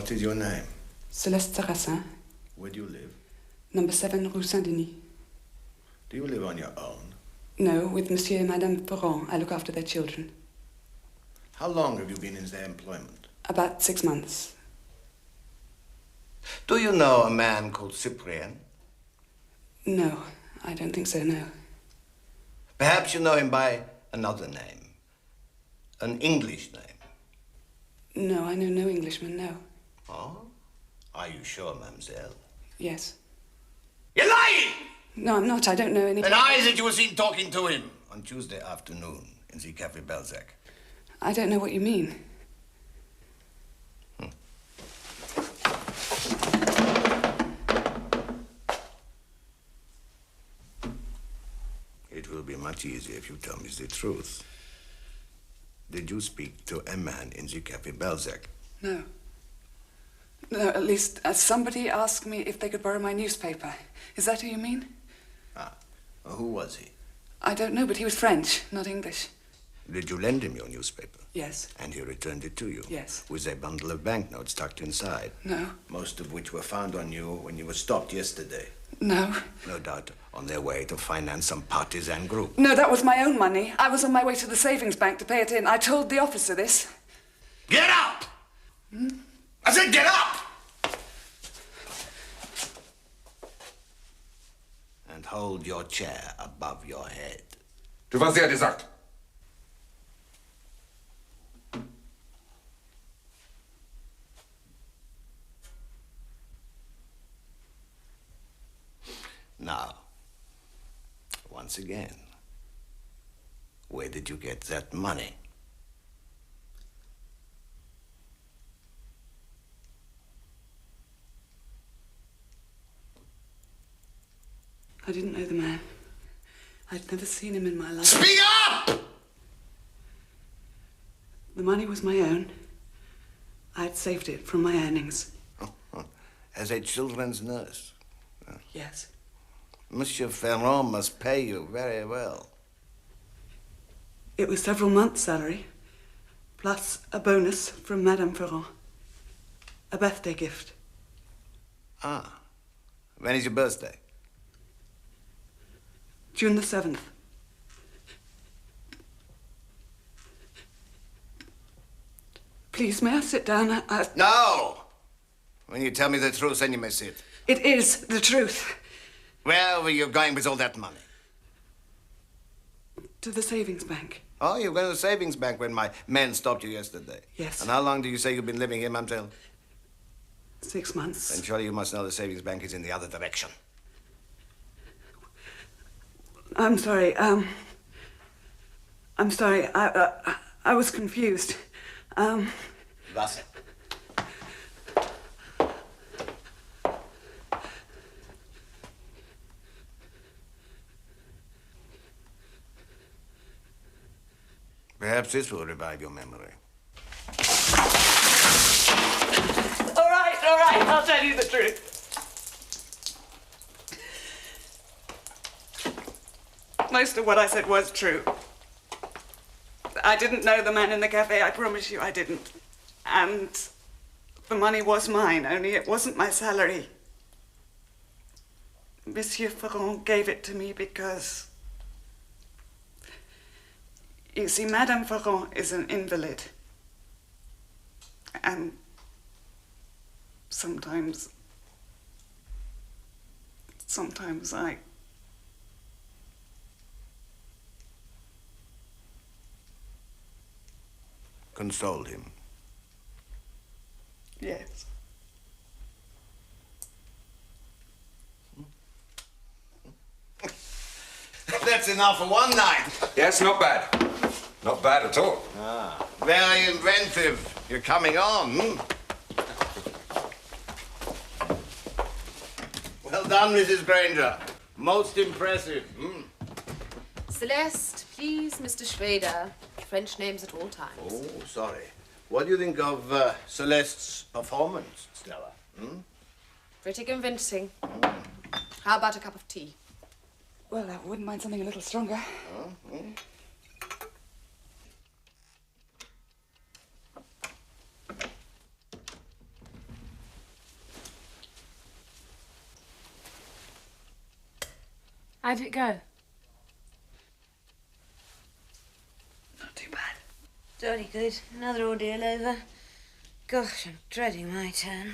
What is your name? Celeste Sarrazin. Where do you live? Number 7 Rue Saint-Denis. Do you live on your own? No, with Monsieur and Madame Ferrand. I look after their children. How long have you been in their employment? About 6 months. Do you know a man called Cyprien? No, I don't think so, no. Perhaps you know him by another name. An English name. No, I know no Englishman, no. Oh? Are you sure, mademoiselle? Yes. You're lying! No, I'm not. I don't know any... Then how is it you were seen talking to him on Tuesday afternoon in the Café Balzac? I don't know what you mean. It will be much easier if you tell me the truth. Did you speak to a man in the Café Balzac? No. No, at least somebody asked me if they could borrow my newspaper. Is that who you mean? Ah, well, who was he? I don't know, but he was French, not English. Did you lend him your newspaper? Yes. And he returned it to you? Yes. With a bundle of banknotes tucked inside? No. Most of which were found on you when you were stopped yesterday? No. No doubt on their way to finance some partisan group. No, that was my own money. I was on my way to the savings bank to pay it in. I told the officer this. Get up! I said get up! And hold your chair above your head. Du warst sehr gesagt. Now, once again, where did you get that money? I didn't know the man. I'd never seen him in my life. Speak up! The money was my own. I'd saved it from my earnings. As a children's nurse? Yes. Monsieur Ferrand must pay you very well. It was several months' salary, plus a bonus from Madame Ferrand. A birthday gift. Ah. When is your birthday? June the 7th. Please, may I sit down? No! When you tell me the truth, then you may sit. It is the truth. Where were you going with all that money? To the savings bank. Oh, you went to the savings bank when my men stopped you yesterday? Yes. And how long do you say you've been living here, mademoiselle? 6 months. Then surely you must know the savings bank is in the other direction. I'm sorry. I'm sorry. I was confused. Was? Perhaps this will revive your memory. All right, I'll tell you the truth. Most of what I said was true. I didn't know the man in the cafe, I promise you I didn't. And the money was mine, only it wasn't my salary. Monsieur Ferrand gave it to me because... You see, Madame Ferrand is an invalid. And sometimes I... Consoled him. Yes. That's enough for one night. Yes, not bad. Not bad at all. Ah, very inventive. You're coming on, Well done, Mrs. Granger. Most impressive. Celeste, please, Mr. Schrader. French names at all times. Oh, sorry. What do you think of Celeste's performance, Stella? Pretty convincing. How about a cup of tea? Well, I wouldn't mind something a little stronger. How did it go? Not too bad. Jolly good. Another ordeal over. Gosh, I'm dreading my turn.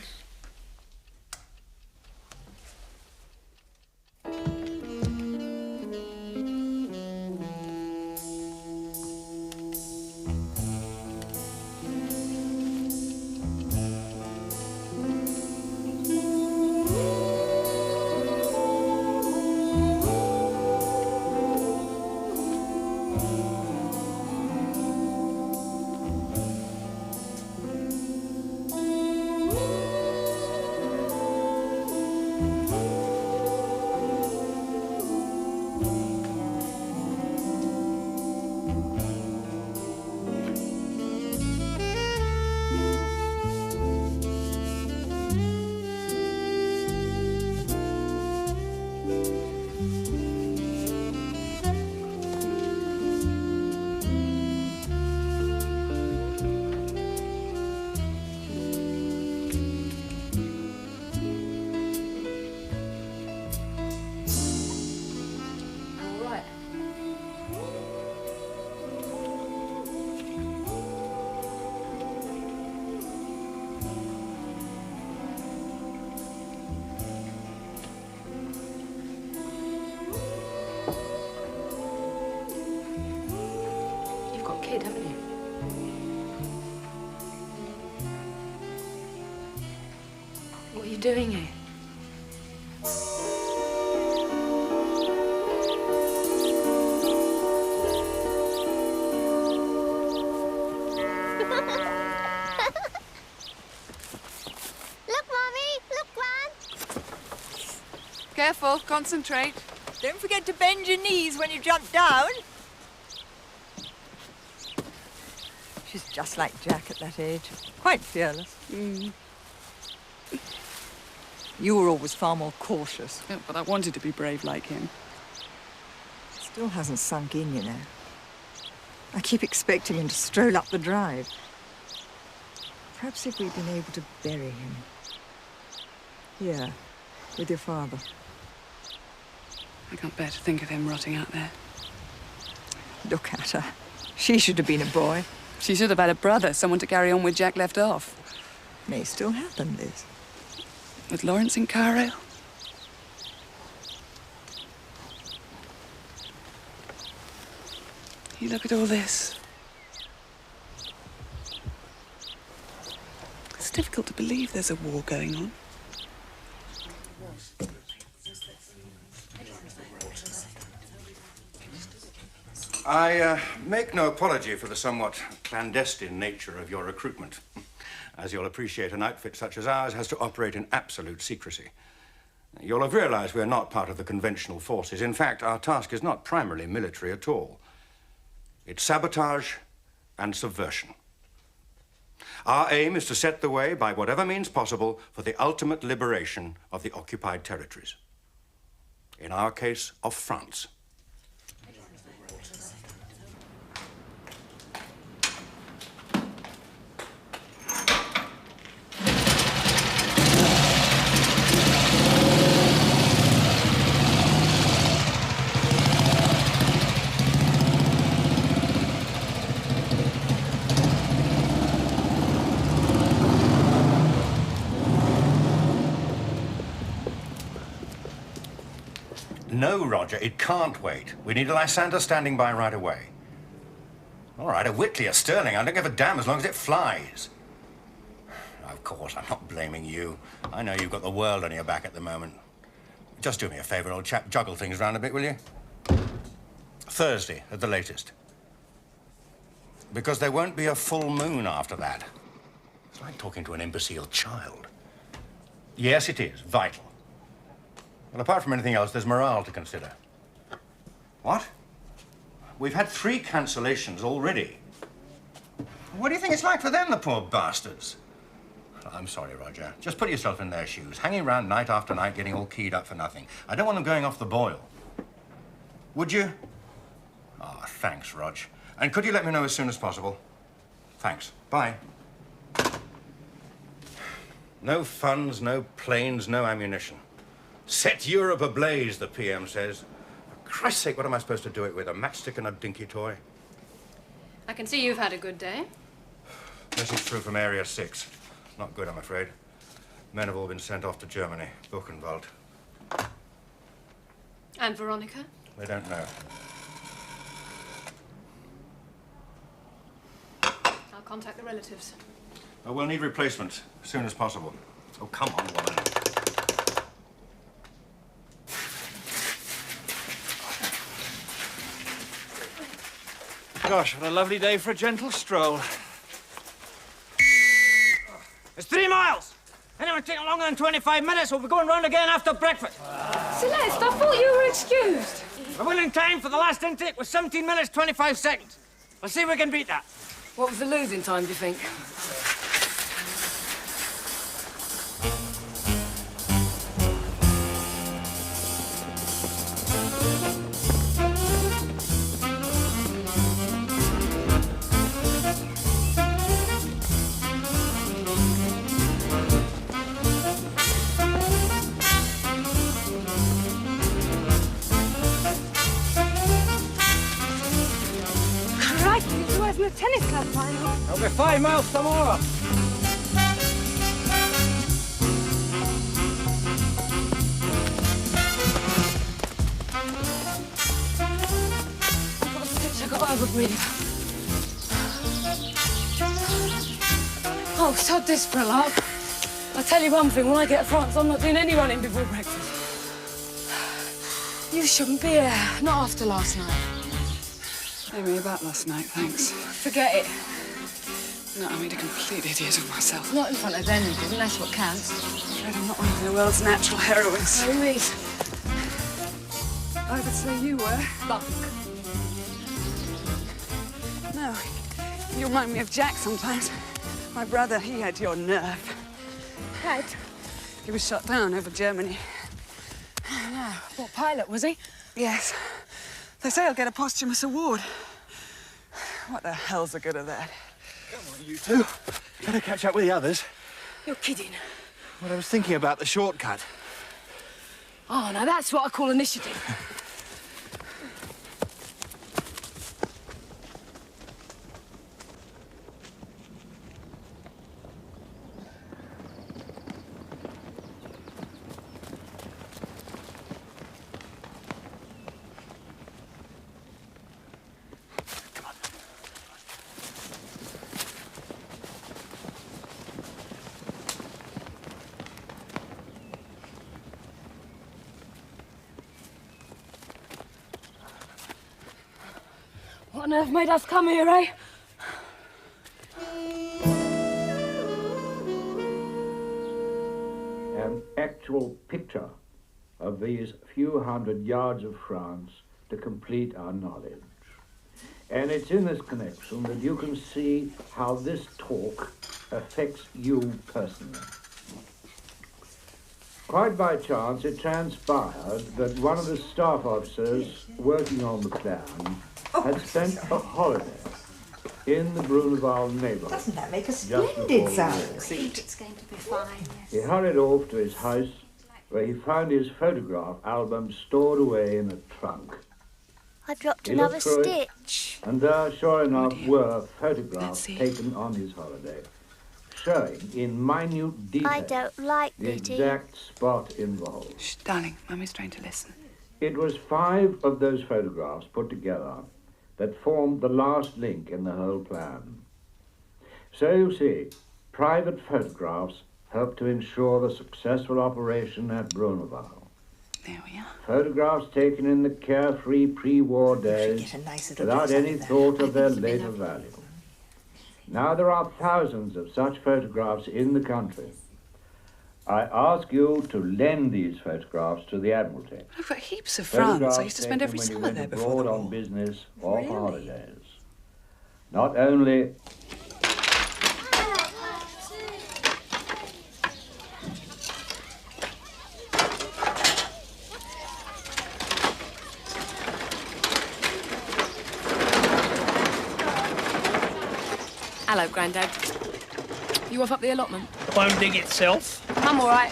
Haven't you? What are you doing here? Look, Mommy! Look, Gran! Careful, concentrate. Don't forget to bend your knees when you jump down. She's just like Jack at that age. Quite fearless. You were always far more cautious. Yeah, but I wanted to be brave like him. Still hasn't sunk in, you know. I keep expecting him to stroll up the drive. Perhaps if we'd been able to bury him. Here, with your father. I can't bear to think of him rotting out there. Look at her. She should have been a boy. She should have had a brother, someone to carry on with Jack left off. May still happen, Liz. With Lawrence in Cairo. You look at all this. It's difficult to believe there's a war going on. I make no apology for the somewhat clandestine nature of your recruitment. As you'll appreciate, an outfit such as ours has to operate in absolute secrecy. You'll have realized we're not part of the conventional forces. In fact, our task is not primarily military at all. It's sabotage and subversion. Our aim is to set the way, by whatever means possible, for the ultimate liberation of the occupied territories. In our case, of France. No, Roger, it can't wait. We need a Lysander standing by right away. All right, a Whitley, a Sterling. I don't give a damn as long as it flies. Of course, I'm not blaming you. I know you've got the world on your back at the moment. Just do me a favor, old chap. Juggle things around a bit, will you? Thursday, at the latest. Because there won't be a full moon after that. It's like talking to an imbecile child. Yes, it is. Vital. Well, apart from anything else, there's morale to consider. What? We've had 3 cancellations already. What do you think it's like for them, the poor bastards? I'm sorry, Roger. Just put yourself in their shoes. Hanging around night after night, getting all keyed up for nothing. I don't want them going off the boil. Would you? Ah, thanks, Rog. And could you let me know as soon as possible? Thanks. Bye. No funds, no planes, no ammunition. Set Europe ablaze, the PM says. Christ's sake, what am I supposed to do it with? A matchstick and a dinky toy? I can see you've had a good day. Message through from Area 6. Not good, I'm afraid. Men have all been sent off to Germany. Buchenwald. And Veronica? They don't know. I'll contact the relatives. Oh, we'll need replacements as soon as possible. Oh, come on, woman. Gosh, what a lovely day for a gentle stroll. It's 3 miles. Anyone taking longer than 25 minutes, we'll be going round again after breakfast. Celeste, I thought you were excused. The winning time for the last intake was 17 minutes, 25 seconds. Let's see if we can beat that. What was the losing time, do you think? The tennis club final. It'll be 5 miles tomorrow. I got overbreathed. Oh, sod this for a laugh. I tell you one thing, when I get to France, I'm not doing any running before breakfast. You shouldn't be here, not after last night. Amy, about last night, thanks. Forget it. No, I made a complete idiot of myself. Not in front of them, you didn't, that's what counts. I'm afraid I'm not one of the world's natural heroines. Who is? I would say you were. Buck. No, you remind me of Jack sometimes. My brother, he had your nerve. Had? He was shot down over Germany. Oh, no. What, pilot, was he? Yes. They say he'll get a posthumous award. What the hell's the good of that? Come on, you two. Better catch up with the others. You're kidding. Well, I was thinking about the shortcut. Oh, now that's what I call initiative. What on earth made us come here, eh? An actual picture of these few hundred yards of France to complete our knowledge. And it's in this connection that you can see how this talk affects you personally. Quite by chance, it transpired that one of the staff officers working on the plan had spent a holiday in the Bruneval neighborhood. Doesn't that make a splendid sound? It's going to be fine, yes. He hurried off to his house, where he found his photograph album stored away in a trunk. I dropped He another looked through it, stitch. and there, sure enough, dear. were photographs see. taken on his holiday, showing in minute detail I don't like the knitting. exact spot involved. Shh, darling, Mummy's trying to listen. It was 5 of those photographs put together that formed the last link in the whole plan. So you see, private photographs helped to ensure the successful operation at Bruneval. There we are. Photographs taken in the carefree pre-war days get a nice little without dress any out of thought that. of their later value. Now there are thousands of such photographs in the country. I ask you to lend these photographs to the Admiralty. I've got heaps of France. I used to spend taken every when you summer went there before the abroad on war. business or for holidays. Not only Hello, Grandad. You off up the allotment? Won't dig itself. I'm all right.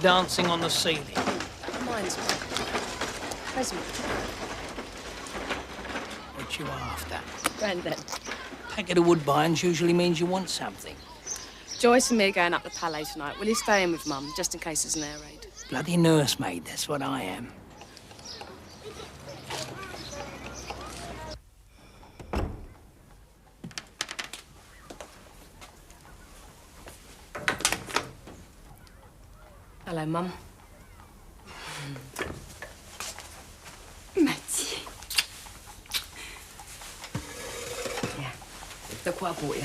Dancing on the ceiling. Mine's present. what you after. Granddad. Packet of Woodbines usually means you want something. Joyce and me are going up the Palais tonight. Will you stay in with Mum, just in case there's an air raid? Bloody nursemaid, that's what I am. Hello, Mum. Mathieu. Yeah. Look what I bought you.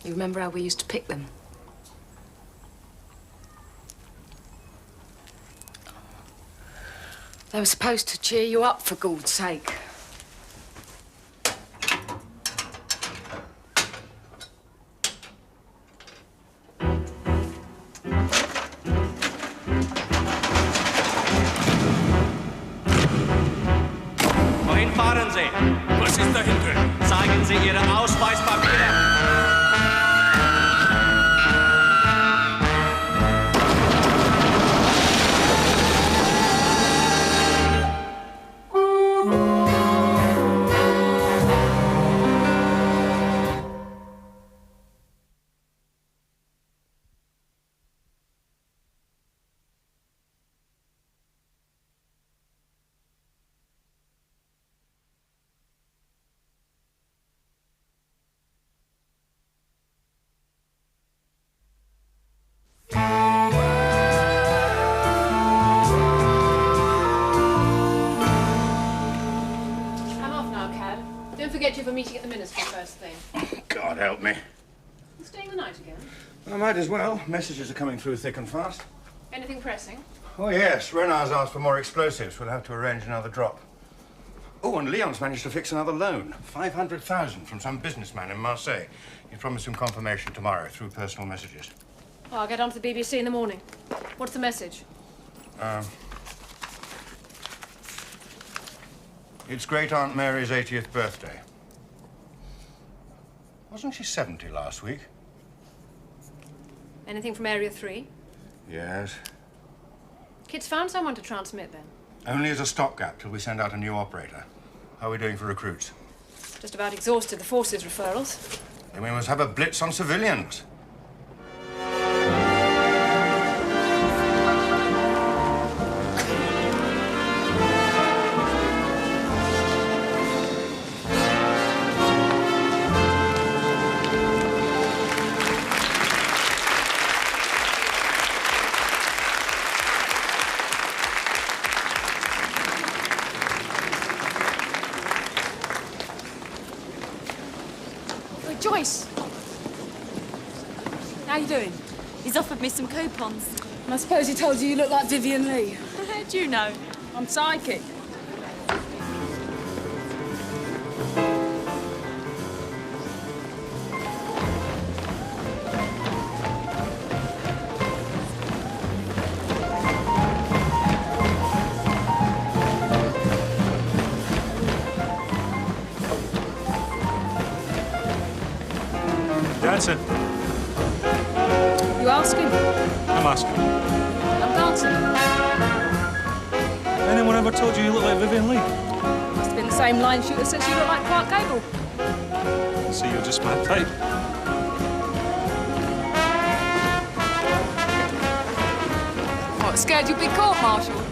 You remember how we used to pick them? They were supposed to cheer you up, for God's sake. Wohin fahren Sie? Was ist da hinten? Zeigen Sie Ihre Ausweispapiere. I'm off now, Cad. Don't forget you have a meeting at the Ministry first thing. God help me. You staying the night again? I might as well. Messages are coming through thick and fast. Anything pressing? Oh, yes. Renard's asked for more explosives. We'll have to arrange another drop. Oh, and Leon's managed to fix another loan. 500,000 from some businessman in Marseille. He's promised him confirmation tomorrow through personal messages. Oh, I'll get on to the BBC in the morning. What's the message? It's Great Aunt Mary's 80th birthday. Wasn't she 70 last week? Anything from Area 3? Yes. Kids found someone to transmit then? Only as a stopgap till we send out a new operator. How are we doing for recruits? Just about exhausted the forces referrals. Then we must have a blitz on civilians. Joyce! How you doing? He's offered me some coupons. And I suppose he told you you look like Vivian Lee. How do you know? I'm psychic. Dancing. You asking? I'm asking. I'm dancing. Anyone ever told you you look like Vivian Lee? Must have been the same line shooter since you look like Clark Gable. So you're just my type. What, scared you'd be court-martialed?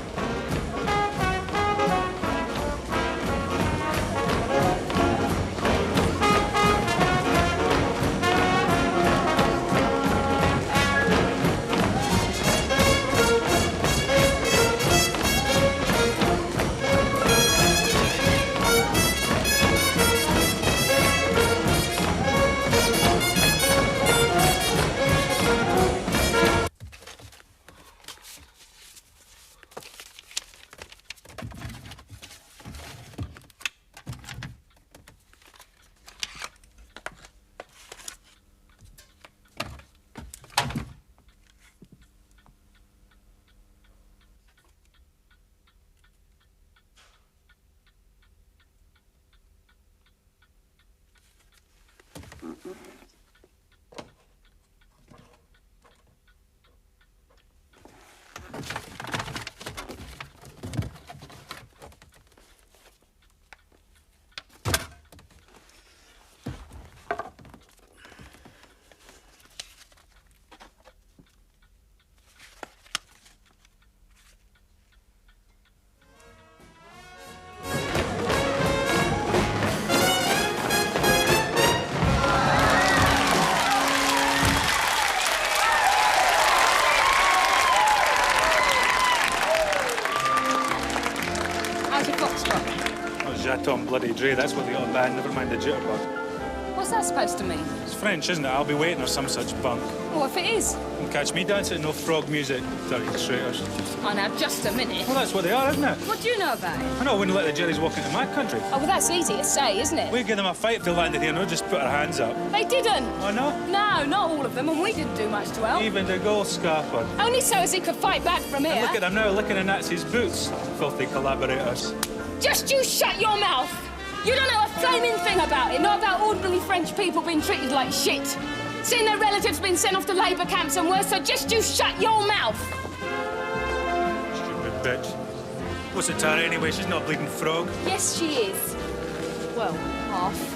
bloody Dre, that's what they got a band, never mind the jitterbug. What's that supposed to mean? It's French, isn't it? I'll be waiting or some such bunk. Well, if it is. Don't catch me dancing no frog music, dirty traitors. Oh, now, just a minute. Well, that's what they are, isn't it? What do you know about it? I know I wouldn't let the jellies walk into my country. Oh, well, that's easy to say, isn't it? We give them a fight if they landed here, no, just put our hands up. They didn't. Oh, no? No, not all of them, and we didn't do much to help. Even the gold scarper. Only so as he could fight back from here. And look at them now, licking the Nazis' boots. Filthy collaborators. Just you shut your mouth! You don't know a flaming thing about it, not about ordinary French people being treated like shit. Seeing their relatives being sent off to labour camps and worse, so just you shut your mouth! Stupid bitch. What's it, Tara, anyway? She's not a bleeding frog. Yes, she is. Well, half.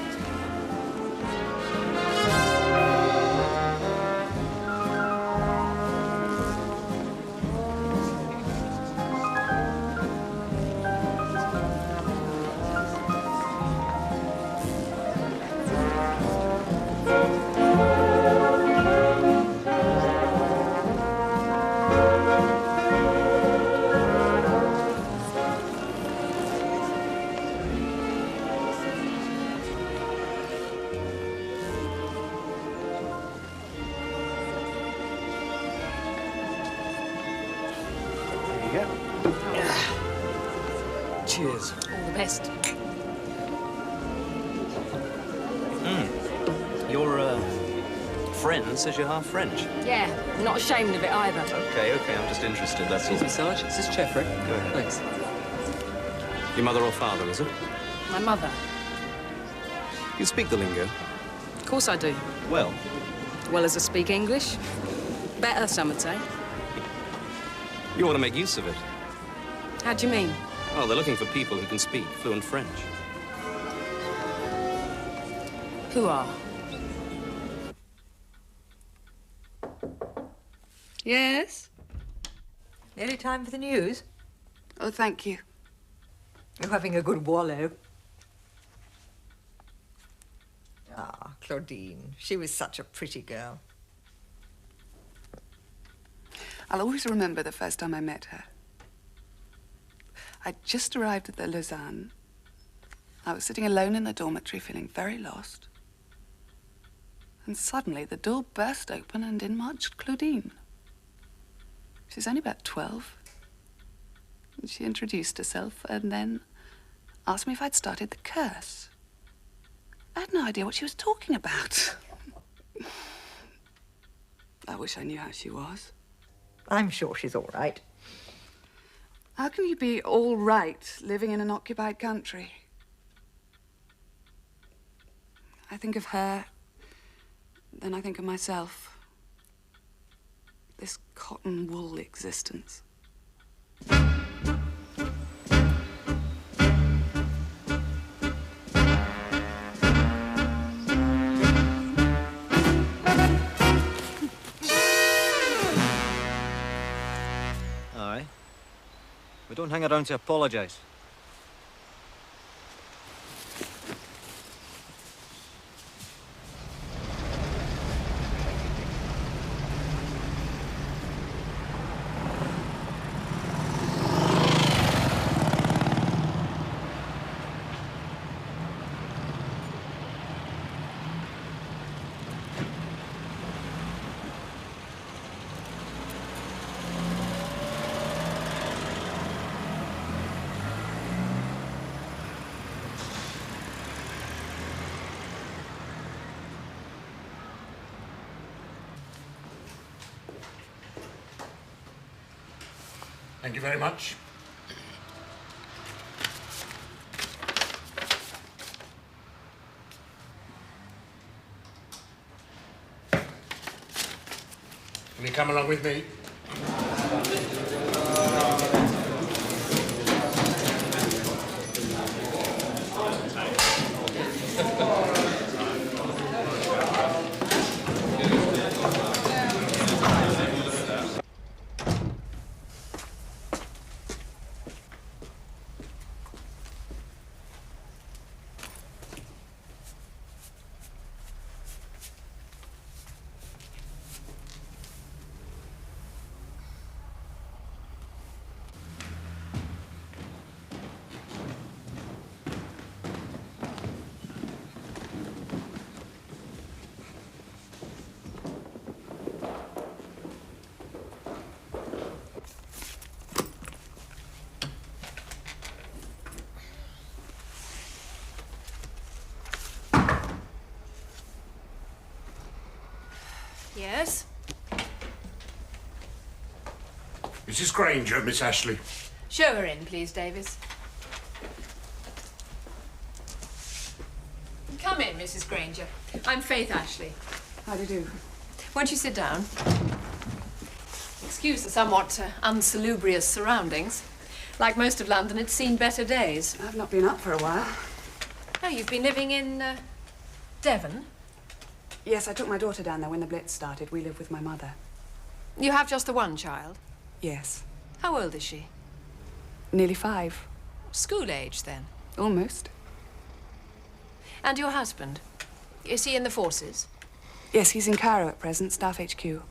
Cheers. All the best. Your friend says you're half French. Yeah, I'm not ashamed of it either. Okay, I'm just interested, that's all. Excuse me, Sarge. Is this Jeffrey? Go ahead. Thanks. Your mother or father, is it? My mother. You speak the lingo? Of course I do. Well. Well as I speak English. Better, some would say. You ought to make use of it. How do you mean? Oh, they're looking for people who can speak fluent French. Who are? Yes? Nearly time for the news. Oh, thank you. You're having a good wallow. Ah, Claudine. She was such a pretty girl. I'll always remember the first time I met her. I'd just arrived at the Lausanne. I was sitting alone in the dormitory, feeling very lost. And suddenly the door burst open and in marched Claudine. She's only about 12. And she introduced herself and then asked me if I'd started the curse. I had no idea what she was talking about. I wish I knew how she was. I'm sure she's all right. How can you be all right living in an occupied country? I think of her, then I think of myself. This cotton wool existence. Aye. We don't hang around to apologise. Thank you very much. Will you come along with me? Mrs. Granger, Miss Ashley. Show her in, please, Davis. Come in, Mrs. Granger. I'm Faith Ashley. How do you do? Won't you sit down? Excuse the somewhat unsalubrious surroundings. Like most of London, it's seen better days. I've not been up for a while. Oh, you've been living in Devon? Yes, I took my daughter down there when the Blitz started. We live with my mother. You have just the one child? Yes. How old is she? Nearly 5. School age, then? Almost. And your husband? Is he in the forces? Yes, he's in Cairo at present, Staff HQ.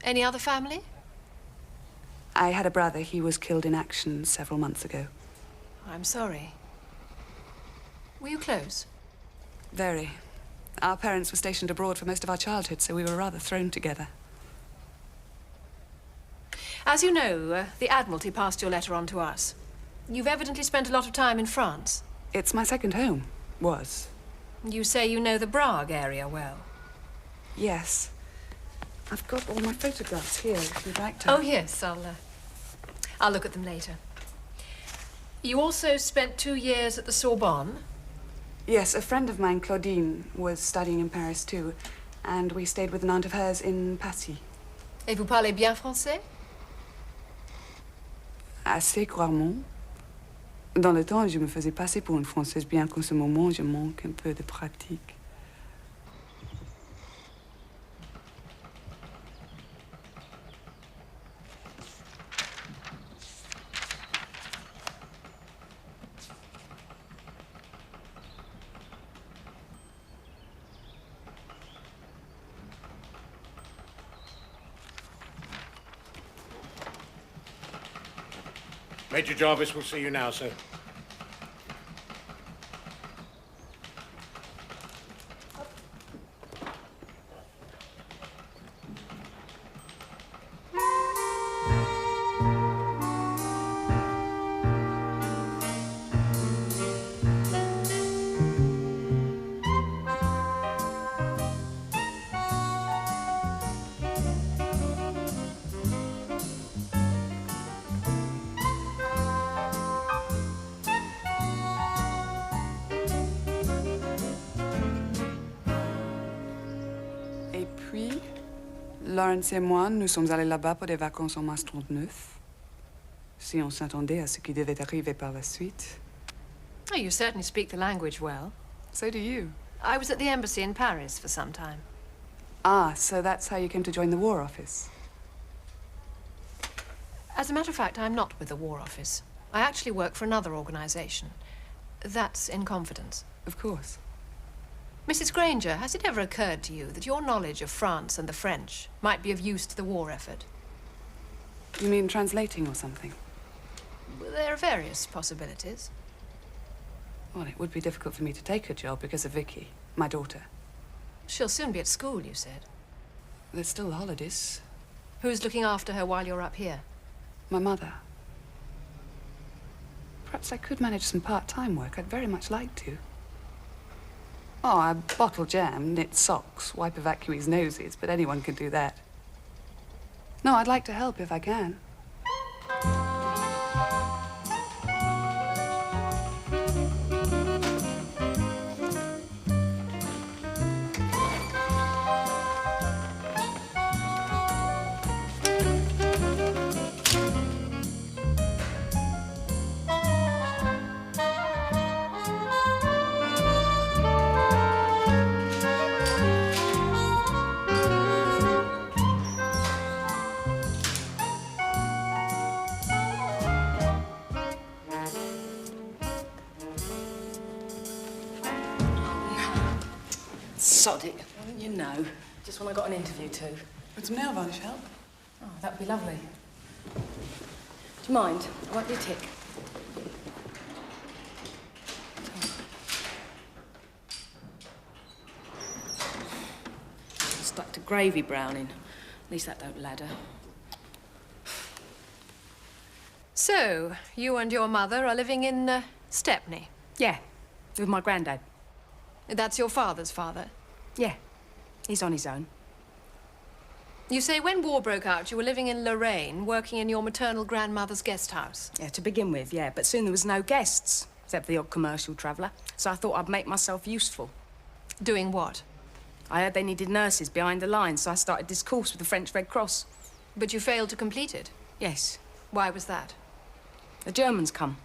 Any other family? I had a brother. He was killed in action several months ago. I'm sorry. Were you close? Very. Our parents were stationed abroad for most of our childhood, so we were rather thrown together. As you know, the Admiralty passed your letter on to us. You've evidently spent a lot of time in France. It's my second home. Was. You say you know the Prague area well. Yes. I've got all my photographs here, if you'd like to. Oh, yes, I'll look at them later. You also spent 2 years at the Sorbonne? Yes, a friend of mine, Claudine, was studying in Paris too, and we stayed with an aunt of hers in Passy. Et vous parlez bien français? Assez couramment. Dans le temps, je me faisais passer pour une Française, bien qu'en ce moment, je manque un peu de pratique. Major Jarvis will see you now, sir. Lawrence et moi, nous sommes allés là-bas pour des vacances en mars 39. Si on s'attendait à ce qui devait arriver par la suite. Oh, you certainly speak the language well. So do you. I was at the embassy in Paris for some time. Ah, so that's how you came to join the War Office. As a matter of fact, I'm not with the War Office. I actually work for another organization. That's in confidence. Of course. Mrs. Granger, has it ever occurred to you that your knowledge of France and the French might be of use to the war effort? You mean translating or something? Well, there are various possibilities. Well, it would be difficult for me to take a job because of Vicky, my daughter. She'll soon be at school, you said. There's still holidays. Who's looking after her while you're up here? My mother. Perhaps I could manage some part-time work. I'd very much like to. Oh, I bottle jam, knit socks, wipe evacuees' noses, but anyone can do that. No, I'd like to help if I can. Sod it. You know. Just when I got an interview too. Would some nail varnish help? Oh, that'd be lovely. Do you mind? I won't be a tick. Stuck to gravy browning. At least that don't ladder. So, you and your mother are living in Stepney? Yeah, with my granddad. That's your father's father? Yeah, he's on his own. You say when war broke out, you were living in Lorraine, working in your maternal grandmother's guest house. Yeah, to begin with, yeah. But soon there was no guests, except for the odd commercial traveller. So I thought I'd make myself useful. Doing what? I heard they needed nurses behind the lines, so I started this course with the French Red Cross. But you failed to complete it? Yes. Why was that? The Germans come.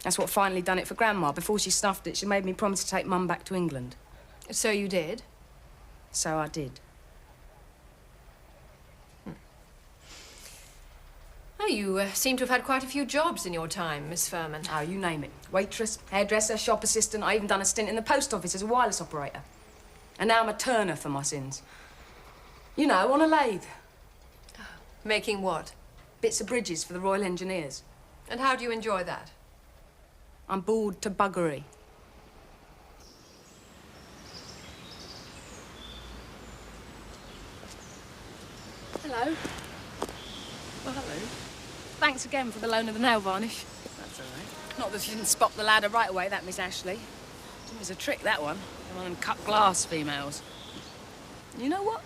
That's what finally done it for Grandma. Before she snuffed it, she made me promise to take Mum back to England. So you did? So I did. Oh, you seem to have had quite a few jobs in your time, Miss Furman. Oh, you name it. Waitress, hairdresser, shop assistant. I even done a stint in the post office as a wireless operator. And now I'm a turner for my sins. You know, on a lathe. Making what? Bits of bridges for the Royal Engineers. And how do you enjoy that? I'm bored to buggery. Hello. Well, hello. Thanks again for the loan of the nail varnish. That's all right. Not that you didn't spot the ladder right away, that Miss Ashley. It was a trick, that one. One of them cut glass females. You know what?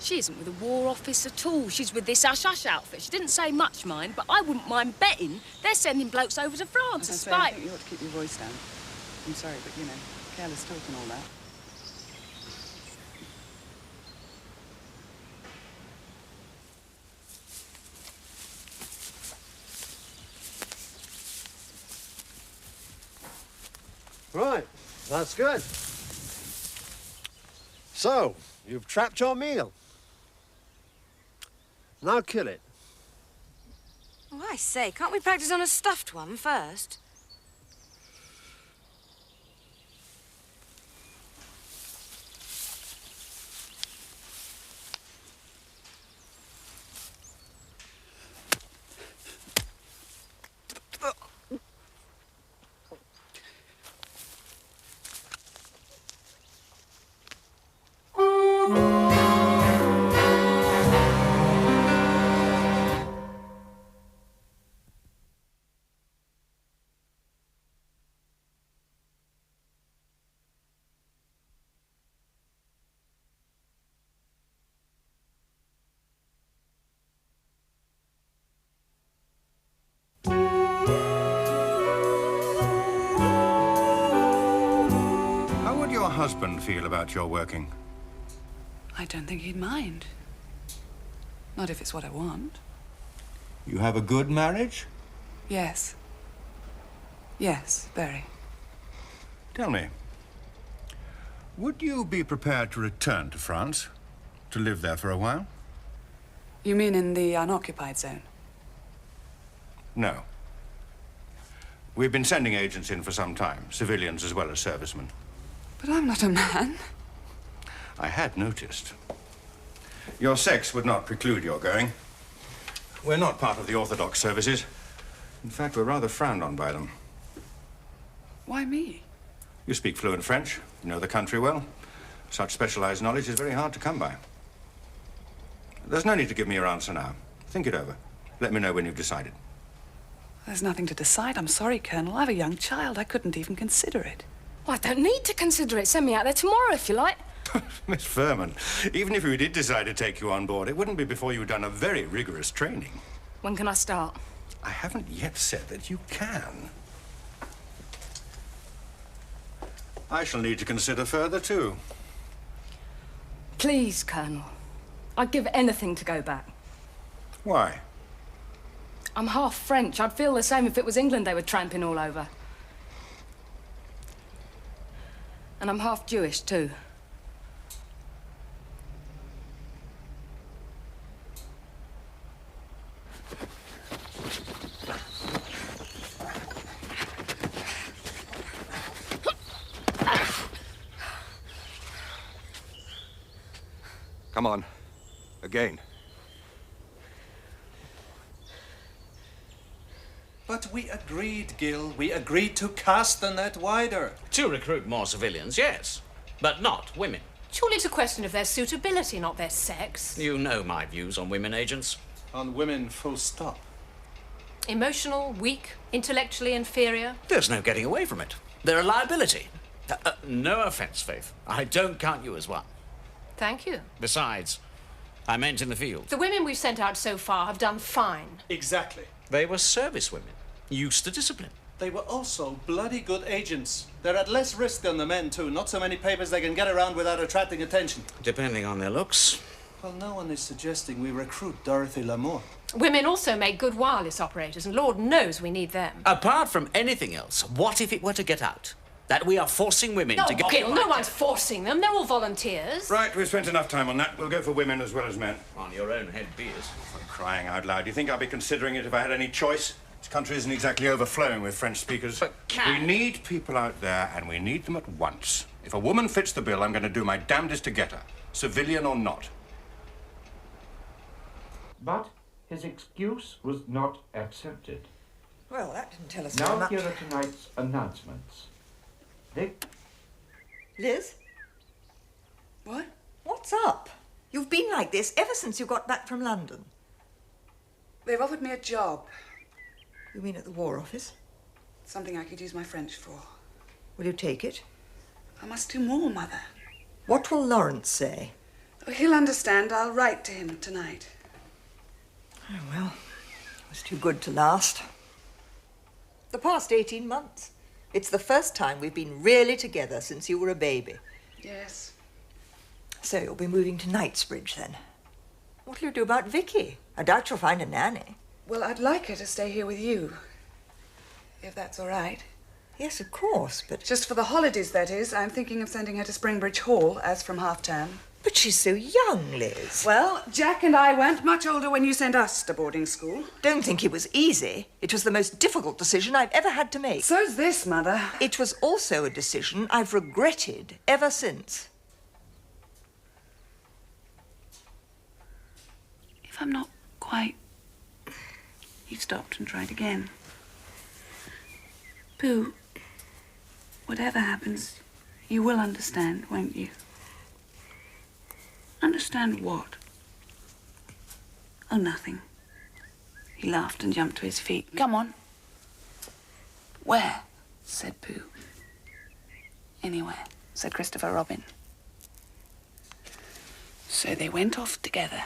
She isn't with the War Office at all. She's with this hush-hush outfit. She didn't say much, mind, but I wouldn't mind betting they're sending blokes over to France to spy. I think you ought to keep your voice down. I'm sorry, but, you know, careless talk and all that. Right, that's good. So, you've trapped your meal. Now kill it. Oh, I say, can't we practice on a stuffed one first? Husband feel about your working? I don't think he'd mind. Not if it's what I want. You have a good marriage? Yes. Yes, very. Tell me, would you be prepared to return to France? To live there for a while? You mean in the unoccupied zone? No. We've been sending agents in for some time, civilians as well as servicemen. But I'm not a man. I had noticed. Your sex would not preclude your going. We're not part of the Orthodox services. In fact, we're rather frowned on by them. Why me? You speak fluent French, you know the country well. Such specialized knowledge is very hard to come by. There's no need to give me your answer now. Think it over. Let me know when you've decided. There's nothing to decide. I'm sorry, Colonel. I have a young child. I couldn't even consider it. Well, I don't need to consider it. Send me out there tomorrow, if you like. Miss Furman, even if we did decide to take you on board, it wouldn't be before you'd done a very rigorous training. When can I start? I haven't yet said that you can. I shall need to consider further, too. Please, Colonel. I'd give anything to go back. Why? I'm half French. I'd feel the same if it was England they were tramping all over. And I'm half Jewish, too. Come on. Again. But we agreed, Gil. We agreed to cast the net wider. To recruit more civilians, yes. But not women. Surely it's a question of their suitability, not their sex. You know my views on women agents. On women, full stop. Emotional, weak, intellectually inferior. There's no getting away from it. They're a liability. No offense, Faith. I don't count you as one. Thank you. Besides, I meant in the field. The women we've sent out so far have done fine. Exactly. They were service women, used to discipline. They were also bloody good agents. They're at less risk than the men, too. Not so many papers they can get around without attracting attention. Depending on their looks. Well, no one is suggesting we recruit Dorothy Lamour. Women also make good wireless operators, and Lord knows we need them. Apart from anything else, what if it were to get out? That we are forcing women No, to go... Gil, no one's forcing them. They're all volunteers. Right, we've spent enough time on that. We'll go for women as well as men. On your own head, beers. For crying out loud. Do you think I'd be considering it if I had any choice? This country isn't exactly overflowing with French speakers. But we need people out there, and we need them at once. If a woman fits the bill, I'm going to do my damnedest to get her, civilian or not. But his excuse was not accepted. Well, that didn't tell us very Now much. here are tonight's announcements. Liz? What? What's up? You've been like this ever since you got back from London. They've offered me a job. You mean at the War Office? Something I could use my French for. Will you take it? I must do more, Mother. What will Lawrence say? Oh, he'll understand. I'll write to him tonight. Oh, well, it was too good to last. The past 18 months. It's the first time we've been really together since you were a baby. Yes. So you'll be moving to Knightsbridge, then? What'll you do about Vicky? I doubt you'll find a nanny. Well, I'd like her to stay here with you. If that's all right. Yes, of course, but... Just for the holidays, that is. I'm thinking of sending her to Springbridge Hall as from half-term. But she's so young, Liz. Well, Jack and I weren't much older when you sent us to boarding school. Don't think it was easy. It was the most difficult decision I've ever had to make. So's this, Mother. It was also a decision I've regretted ever since. If I'm not quite... You've stopped and tried again. Pooh, whatever happens, you will understand, won't you? Understand what? Oh, nothing. He laughed and jumped to his feet. Come on. Where? Said Pooh. Anywhere, said Christopher Robin. So they went off together.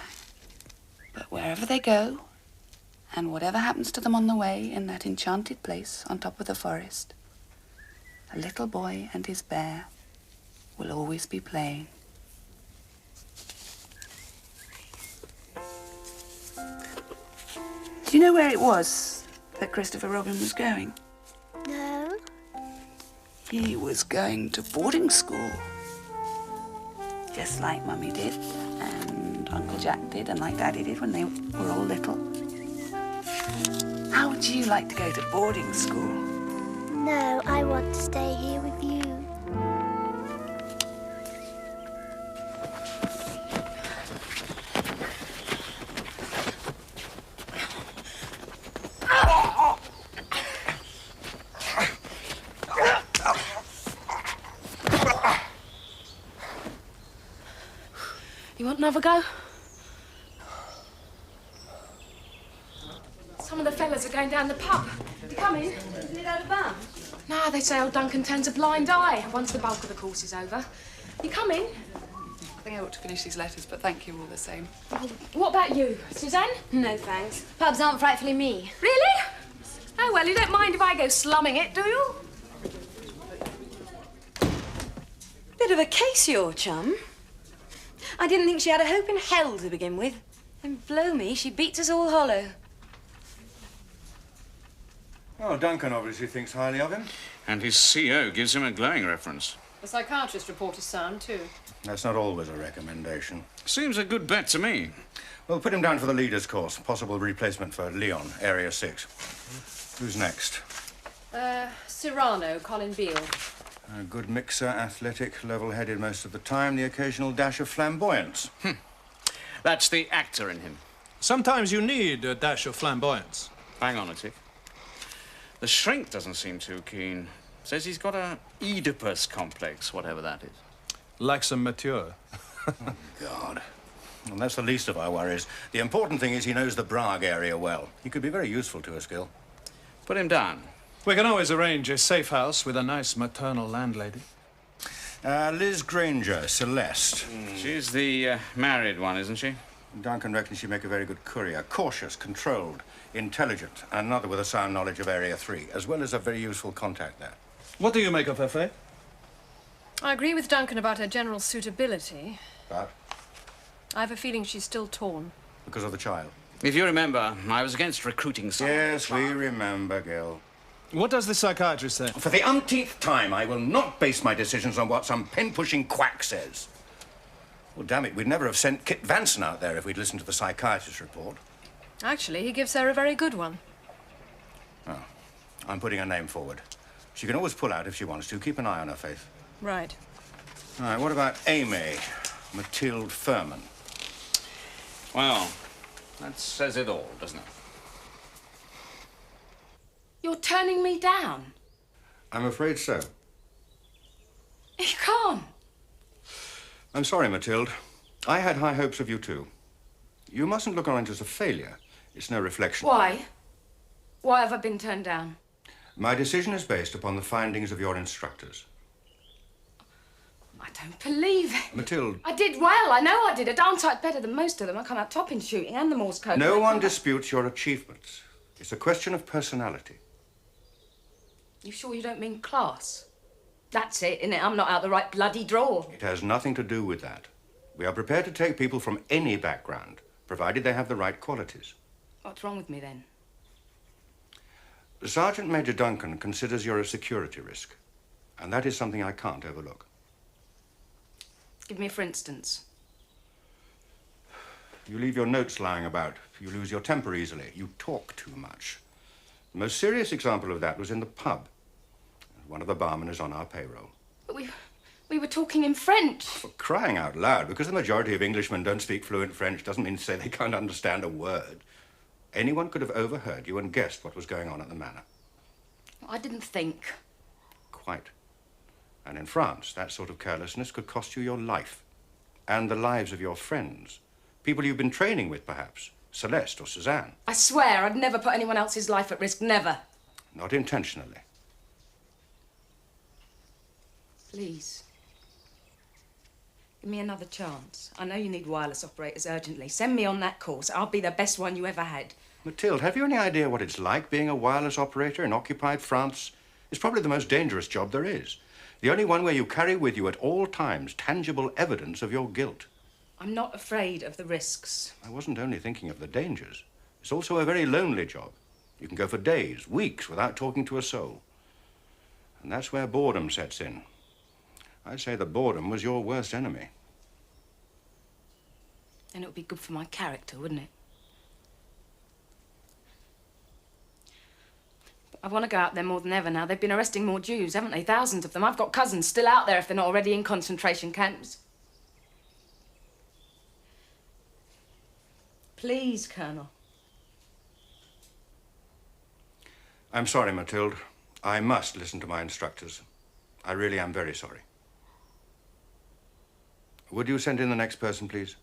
But wherever they go, and whatever happens to them on the way in that enchanted place on top of the forest, a little boy and his bear will always be playing. Do you know where it was that Christopher Robin was going? No. He was going to boarding school. Just like Mummy did, and Uncle Jack did, and like Daddy did when they were all little. How would you like to go to boarding school? No, I want to stay here with you. You want another go? Some of the fellas are going down the pub. You coming? Isn't it out of bounds? No, they say old Duncan turns a blind eye once the bulk of the course is over. You coming? I think I ought to finish these letters, but thank you all the same. Oh, what about you, Suzanne? No, thanks. Pubs aren't frightfully me. Really? Oh, well, you don't mind if I go slumming it, do you? Bit of a case, your chum. I didn't think she had a hope in hell to begin with. And blow me, she beats us all hollow. Well, Duncan obviously thinks highly of him. And his CO gives him a glowing reference. The psychiatrist report is sound, too. That's not always a recommendation. Seems a good bet to me. We'll put him down for the leaders course. Possible replacement for Leon, Area 6. Who's next? Cyrano, Colin Beale. A good mixer, athletic, level-headed most of the time, the occasional dash of flamboyance. That's the actor in him. Sometimes you need a dash of flamboyance. Hang on a tick. The shrink doesn't seem too keen. Says he's got a Oedipus complex, whatever that is. Like some mature. God. Well, that's the least of our worries. The important thing is he knows the Prague area well. He could be very useful to us, Gil. Put him down. We can always arrange a safe house with a nice maternal landlady. Liz Granger, Celeste. She's the married one, isn't she? Duncan reckons she'd make a very good courier. Cautious, controlled, intelligent, and another with a sound knowledge of Area 3, as well as a very useful contact there. What do you make of her, Faye? I agree with Duncan about her general suitability. But? I have a feeling she's still torn. Because of the child? If you remember, I was against recruiting someone. Yes, we remember, Gil. What does the psychiatrist say? For the umpteenth time, I will not base my decisions on what some pen-pushing quack says. Well, damn it, we'd never have sent Kit Vanson out there if we'd listened to the psychiatrist's report. Actually, he gives her a very good one. Oh, I'm putting her name forward. She can always pull out if she wants to. Keep an eye on her, Faith. Right. All right, what about Amy? Mathilde Furman. Well, that says it all, doesn't it? You're turning me down. I'm afraid so. You can't. I'm sorry, Mathilde. I had high hopes of you, too. You mustn't look on it as a failure. It's no reflection. Why? Why have I been turned down? My decision is based upon the findings of your instructors. I don't believe it. Mathilde. I did well. I know I did. A darn sight better than most of them. I come out top in shooting and the Morse code. No one disputes your achievements. It's a question of personality. You sure you don't mean class? That's it, innit? I'm not out the right bloody draw. It has nothing to do with that. We are prepared to take people from any background, provided they have the right qualities. What's wrong with me, then? Sergeant Major Duncan considers you're a security risk, and that is something I can't overlook. Give me a for instance. You leave your notes lying about. You lose your temper easily. You talk too much. The most serious example of that was in the pub. One of the barmen is on our payroll. But we were talking in French. For crying out loud, because the majority of Englishmen don't speak fluent French doesn't mean to say they can't understand a word. Anyone could have overheard you and guessed what was going on at the manor. I didn't think. Quite. And in France, that sort of carelessness could cost you your life. And the lives of your friends. People you've been training with, perhaps. Celeste or Suzanne. I swear I'd never put anyone else's life at risk. Never. Not intentionally. Please. Give me another chance. I know you need wireless operators urgently. Send me on that course. I'll be the best one you ever had. Mathilde, have you any idea what it's like being a wireless operator in occupied France? It's probably the most dangerous job there is. The only one where you carry with you at all times tangible evidence of your guilt. I'm not afraid of the risks. I wasn't only thinking of the dangers. It's also a very lonely job. You can go for days, weeks, without talking to a soul. And that's where boredom sets in. I'd say that boredom was your worst enemy. And it would be good for my character, wouldn't it? I want to go out there more than ever now. They've been arresting more Jews, haven't they? Thousands of them. I've got cousins still out there if they're not already in concentration camps. Please, Colonel. I'm sorry, Mathilde. I must listen to my instructors. I really am very sorry. Would you send in the next person, please?